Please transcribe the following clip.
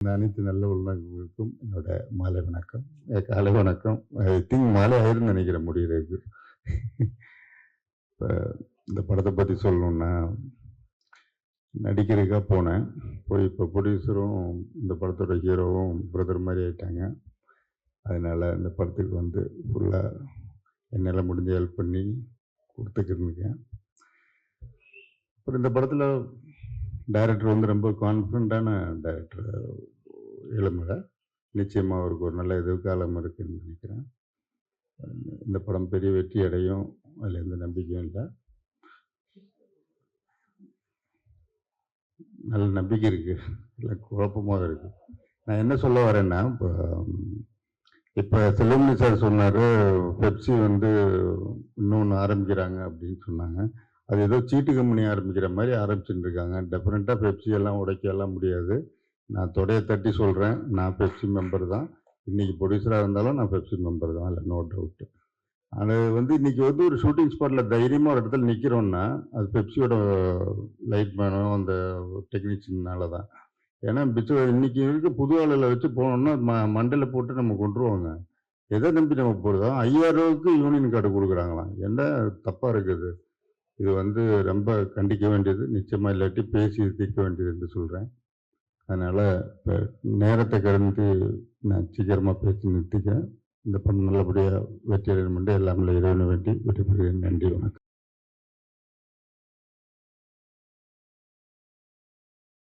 இந்த அனைத்து நல்ல உள்ளங்களுக்கும் என்னோட மாலை வணக்கம். காலை வணக்கம். ஐ திங்க் மாலை ஆயிரும்னு நினைக்கிறேன் முடியறதுக்கு. இப்ப இந்த படத்தை பத்தி சொல்லணும்னா, நடிக்கிறதுக்காக போனேன். போய் இப்போ ப்ரொடியூசரும் இந்த படத்தோட ஹீரோவும் பிரதர் மாதிரி ஆயிட்டாங்க. அதனால இந்த படத்துக்கு வந்து ஃபுல்லா என்னால் முடிஞ்ச ஹெல்ப் பண்ணி கொடுத்துக்கிருந்துருக்கேன். அப்புறம் இந்த படத்தில் டைரக்டர் வந்து ரொம்ப கான்ஃபிடண்ட்டான டைரக்டர் இளமலை. நிச்சயமாக அவருக்கு ஒரு நல்ல எதிர்காலம் இருக்குன்னு நினைக்கிறேன். இந்த படம் பெரிய வெற்றி அடையும், அதில் எந்த நம்பிக்கையும் இல்லை. நல்ல நம்பிக்கை இருக்குது, இல்லை குழப்பமாக இருக்குது. நான் என்ன சொல்ல வரேன்னா, இப்போ செல்வமணி சார் சொன்னார், பெப்சி வந்து இன்னொன்று ஆரம்பிக்கிறாங்க அப்படின்னு சொன்னாங்க. அது ஏதோ சீட்டு கம்பெனி ஆரம்பிக்கிற மாதிரி ஆரம்பிச்சுட்டு இருக்காங்க. டெஃபினட்டாக பெப்சி எல்லாம் உடைக்கலாம் முடியாது. நான் தொடையை தட்டி சொல்கிறேன், நான் பெப்சி மெம்பர் தான். இன்றைக்கி ப்ரொடியூசராக இருந்தாலும் நான் பெப்சி மெம்பர் தான், இல்லை நோ டவுட்டு. அது வந்து இன்றைக்கி வந்து ஒரு ஷூட்டிங் ஸ்பாட்டில் தைரியமாக ஒரு இடத்துல நிற்கிறோன்னா, அது பெப்சியோட லைட் மேனும் அந்த டெக்னீஷியனால தான். ஏன்னா இன்றைக்கி இருக்க புது ஆளுகளை வச்சு போனோம்னா மண்டையில் போட்டு நம்ம கொண்டுருவாங்க. எதை நம்பி நம்ம போகிறதோ 5000 ரூபாய்க்கு யூனியன் கார்டு கொடுக்குறாங்களாம். என்ன தப்பாக இருக்குது? இது வந்து ரொம்ப கண்டிக்க வேண்டியது, நிச்சயமாக இல்லாட்டி பேசி தீர்க்க வேண்டியது என்று சொல்கிறேன். அதனால் இப்போ நேரத்தை கடந்து நான் சீக்கிரமாக பேசி நிறுத்திக்கிறேன். இந்த படம் நல்லபடியாக வெற்றி அடையணும் என்று எல்லாம் இறைவனை வேண்டி விடைபெறுகிறேன். நன்றி, வணக்கம்.